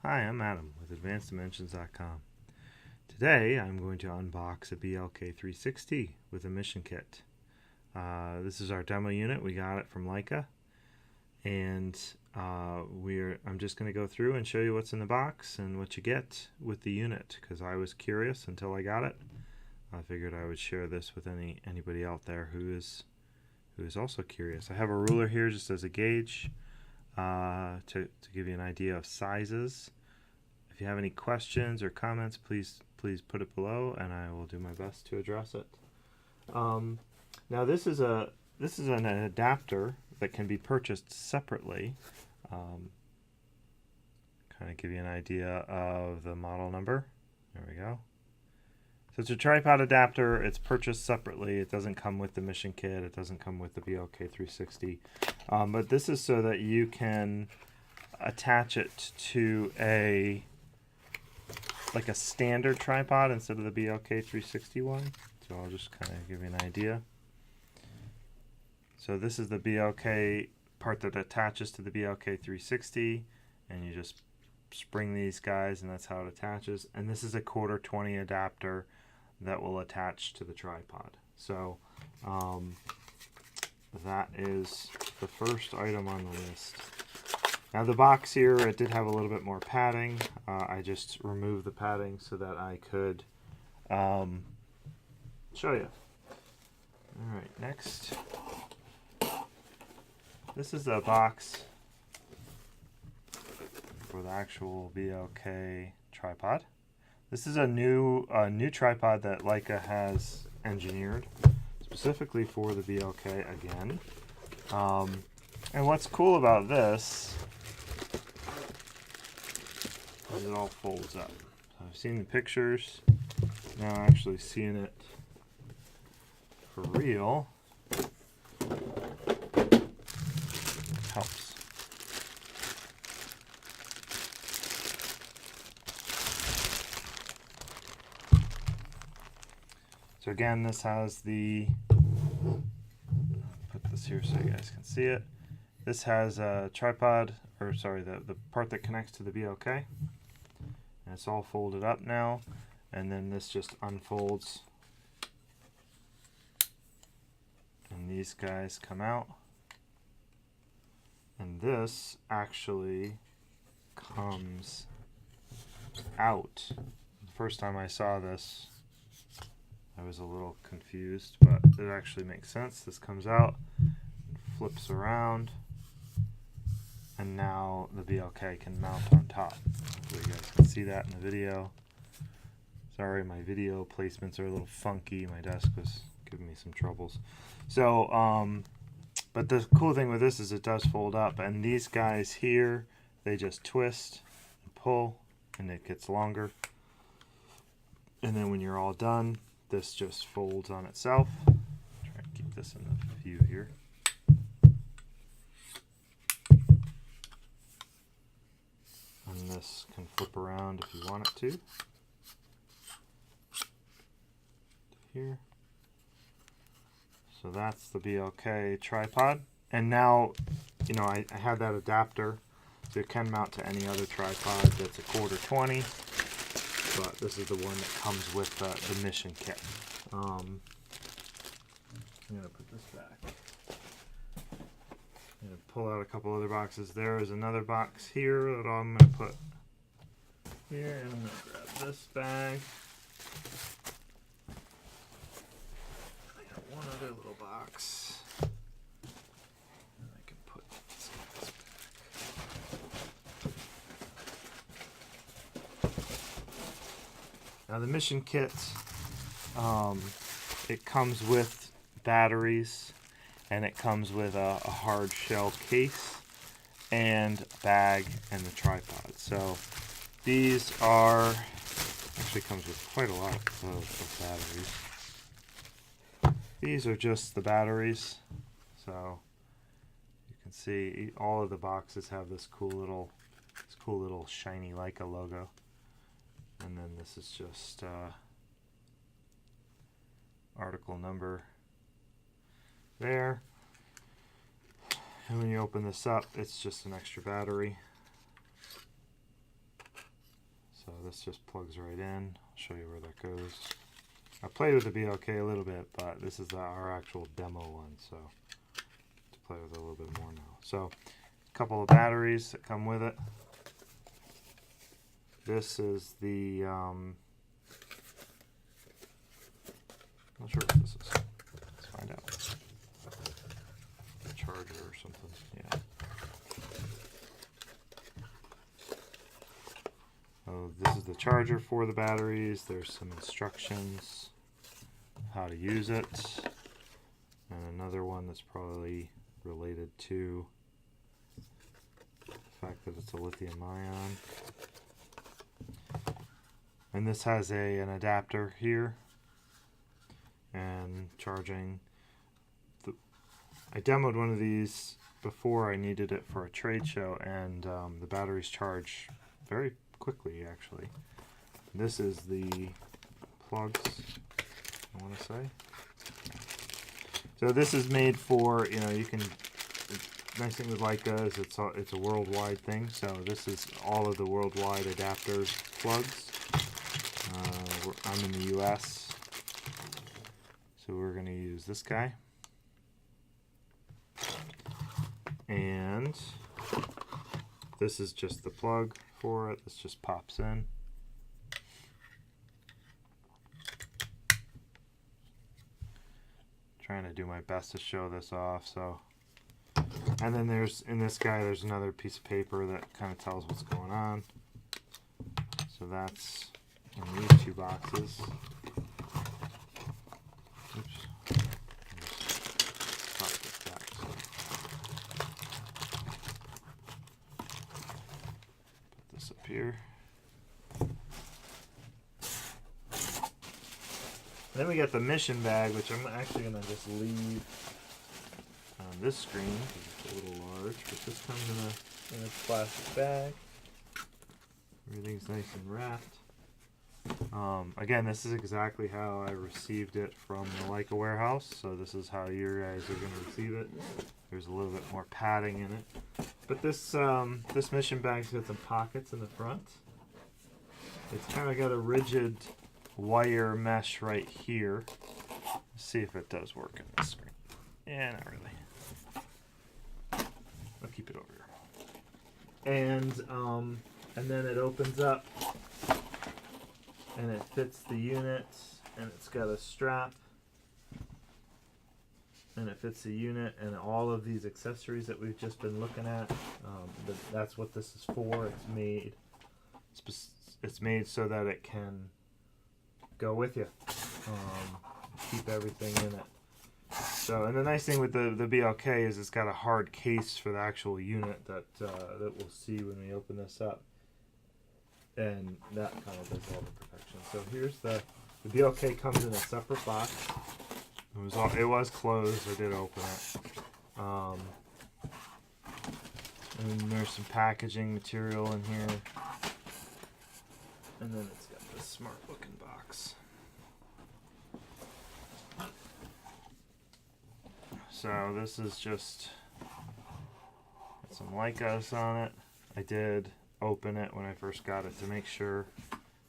Hi, I'm Adam with AdvancedDimensions.com. Today I'm going to unbox a BLK360 with a mission kit. This is our demo unit. We got it from Leica, and I'm just going to go through and show you what's in the box and what you get with the unit, because I was curious until I got it. I figured I would share this with anybody out there who is also curious. I have a ruler here just as a gauge to give you an idea of sizes. If you have any questions or comments, please put it below, and I will do my best to address it. Now this is an adapter that can be purchased separately. Kind of give you an idea of the model number. There we go. So it's a tripod adapter. It's purchased separately. It doesn't come with the mission kit. It doesn't come with the BLK360. But this is so that you can attach it to a standard tripod instead of the BLK360 one. So I'll just kind of give you an idea. So this is the BLK part that attaches to the BLK360, and you just spring these guys, and that's how it attaches. And this is a 1/4-20 adapter that will attach to the tripod. So that is the first item on the list. Now the box here, it did have a little bit more padding. I just removed the padding so that I could show you. Alright, next. This is a box for the actual BLK tripod. This is a new tripod that Leica has engineered specifically for the BLK again. And what's cool about this is it all folds up. So I've seen the pictures, now actually seeing it for real helps. So again, this has the, put this here so you guys can see it. This has a tripod, or sorry, the part that connects to the BLK. And it's all folded up now. And then this just unfolds. And these guys come out. And this actually comes out. The first time I saw this, I was a little confused, but it actually makes sense. This comes out, flips around, and now the BLK can mount on top. Hopefully you guys can see that in the video. Sorry, my video placements are a little funky. My desk was giving me some troubles. So, but the cool thing with this is it does fold up, and these guys here, they just twist and pull, and it gets longer. And then when you're all done, this just folds on itself. Try and keep this in the view here. And this can flip around if you want it to. Here. So that's the BLK tripod. And now, you know, I have that adapter, so it can mount to any other tripod that's a 1/4-20. But this is the one that comes with the mission kit. I'm going to put this back. I'm going to pull out a couple other boxes. There is another box here that I'm going to put here. And I'm going to grab this bag. I got one other little box. And I can put this back. Now the mission kit, it comes with batteries, and it comes with a hard shell case and a bag and the tripod. So these are, actually comes with quite a lot of batteries. These are just the batteries. So you can see all of the boxes have this cool little shiny Leica logo. And then this is just article number there. And when you open this up, it's just an extra battery. this just plugs right in. I'll show you where that goes. I played with the BLK a little bit, but this is our actual demo one, so to play with it a little bit more now. So a couple of batteries that come with it. This is the not sure what this is. Let's find out. A charger or something. Yeah. This is the charger for the batteries. There's some instructions how to use it, and another one that's probably related to the fact that it's a lithium ion. And this has an adapter here and charging. I demoed one of these before. I needed it for a trade show, and the batteries charge very quickly actually. This is the plugs, I want to say. So this is made for, you know, you can, the nice thing with Leica is it's a worldwide thing. So this is all of the worldwide adapters plugs. I'm in the US, so we're going to use this guy. And this is just the plug for it. This just pops in. Trying to do my best to show this off. So, and then there's, in this guy, there's another piece of paper that kind of tells what's going on. So that's in these two boxes. Oops. Put this up here. Then we got the mission bag, which I'm actually going to just leave on this screen because it's a little large. But this comes in a plastic bag. Everything's nice and wrapped. Again, this is exactly how I received it from the Leica warehouse. So this is how you guys are going to receive it. There's a little bit more padding in it. But this this mission bag's got some pockets in the front. It's kind of got a rigid wire mesh right here. Let's see if it does work on the screen. Yeah, not really. I'll keep it over here. And then it opens up and it fits the unit, and it's got a strap and it fits the unit and all of these accessories that we've just been looking at. That's what this is for. It's made so that it can go with you, keep everything in it. So, and the nice thing with the BLK is it's got a hard case for the actual unit that we'll see when we open this up, and that kind of does all the protection. So here's the BLK comes in a separate box. It was closed. I did open it. And there's some packaging material in here, and then it's got this smart looking box. So this is just some Leicas on it. I did open it when I first got it to make sure.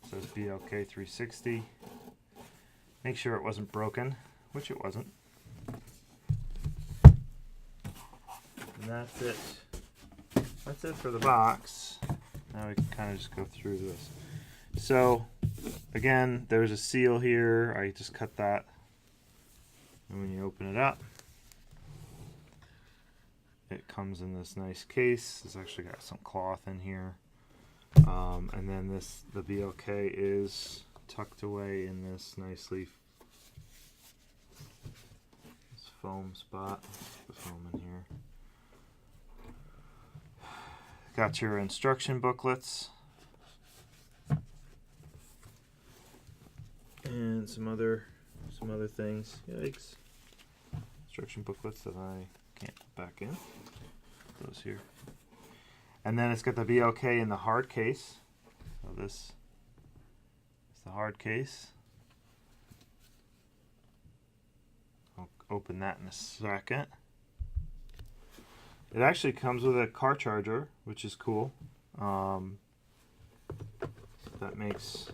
It says BLK360. Make sure it wasn't broken, which it wasn't. And that's it. That's it for the box. Now we can kind of just go through this. So again, there's a seal here. I just cut that. And when you open it up, it comes in this nice case. It's actually got some cloth in here. And then the BLK is tucked away in this nicely this foam spot. The foam in here. Got your instruction booklets and some other things. Yikes! Instruction booklets that I can't put back in. Those here. And then it's got the BLK in the hard case. So this is the hard case. I'll open that in a second. It actually comes with a car charger, which is cool. that makes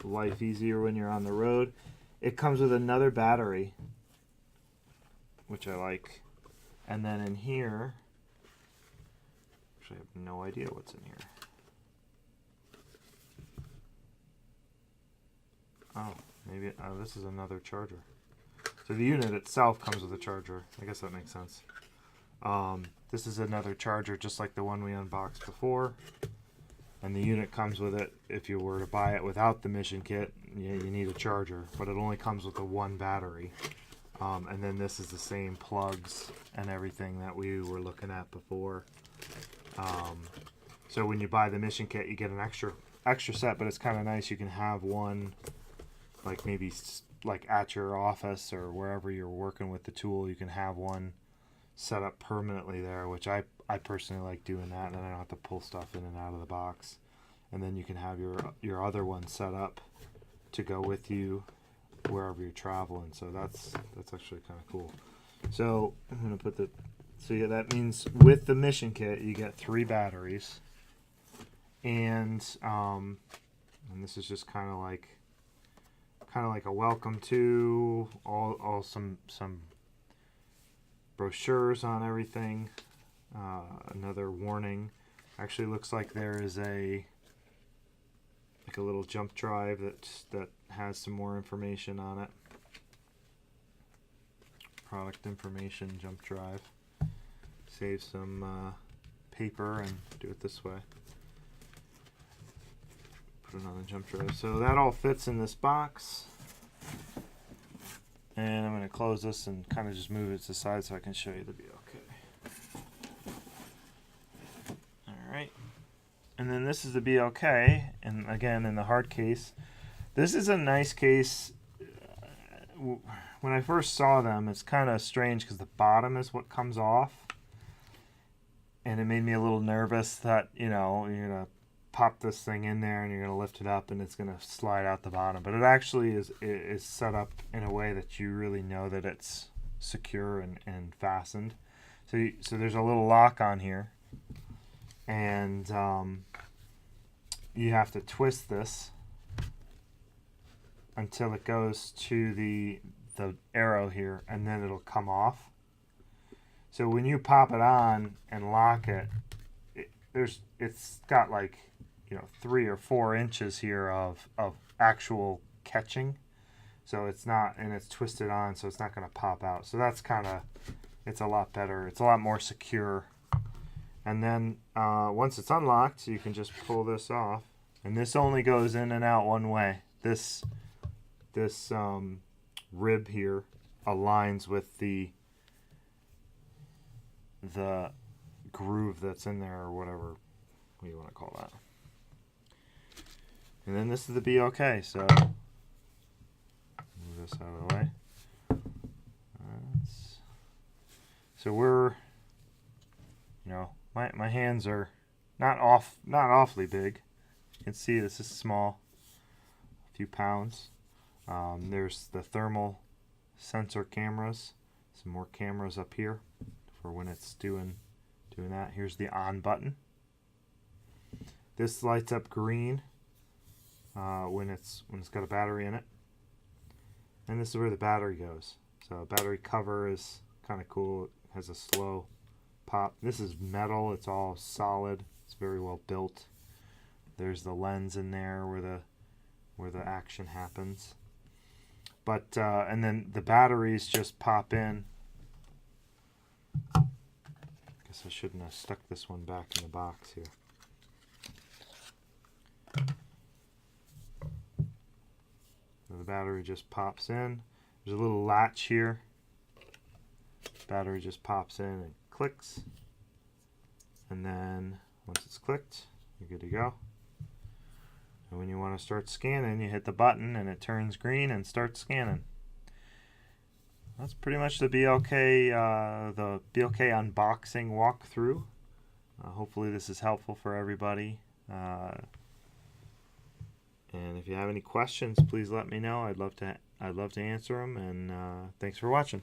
life easier when you're on the road. It comes with another battery, which I like. And then in here, actually I have no idea what's in here. Oh, maybe this is another charger. So the unit itself comes with a charger. I guess that makes sense. This is another charger just like the one we unboxed before. And the unit comes with it. If you were to buy it without the mission kit, you need a charger. But it only comes with the one battery. And then this is the same plugs and everything that we were looking at before. So when you buy the mission kit, you get an extra set, but it's kind of nice. You can have one, like maybe like at your office or wherever you're working with the tool. You can have one set up permanently there, which I personally like doing that, and I don't have to pull stuff in and out of the box. And then you can have your other one set up to go with you wherever you're traveling. So that's actually kind of cool. So I'm gonna put so yeah, that means with the mission kit you get 3 batteries, and this is just kind of like a welcome to all some brochures on everything. Another warning. Actually looks like there is a little jump drive that has some more information on it. Product information jump drive. Save some paper and do it this way. Put it on the jump drive. So that all fits in this box. And I'm going to close this and kind of just move it to the side so I can show you the BLK. Alright. And then this is the BLK, and again in the hard case. This is a nice case. When I first saw them, it's kind of strange because the bottom is what comes off. And it made me a little nervous that, you're going to pop this thing in there and you're going to lift it up and it's going to slide out the bottom. But it actually is set up in a way that you really know that it's secure and fastened. So there's a little lock on here. And you have to twist this until it goes to the arrow here, and then it'll come off. So when you pop it on and lock it, it's got like 3 or 4 inches here of actual catching. So it's not, and it's twisted on, so it's not going to pop out. So that's it's a lot better. It's a lot more secure. And then once it's unlocked, you can just pull this off, and this only goes in and out one way. This rib here aligns with the groove that's in there, or whatever you want to call that. And then this is the BLK. So move this out of the way. So we're, my hands are not awfully big. You can see this is small, a few pounds. There's the thermal sensor cameras, some more cameras up here for when it's doing that. Here's the on button. This lights up green when it's got a battery in it, and this is where the battery goes. So battery cover is kind of cool. It has a slow pop. This is metal. It's all solid. It's very well built. There's the lens in there where the action happens. But and then the batteries just pop in. I guess I shouldn't have stuck this one back in the box here. So the battery just pops in. There's a little latch here. Battery just pops in and clicks. And then once it's clicked, you're good to go. And when you want to start scanning, you hit the button and it turns green and starts scanning. That's pretty much the BLK unboxing walkthrough. Hopefully this is helpful for everybody. And if you have any questions, please let me know. I'd love to answer them. And thanks for watching.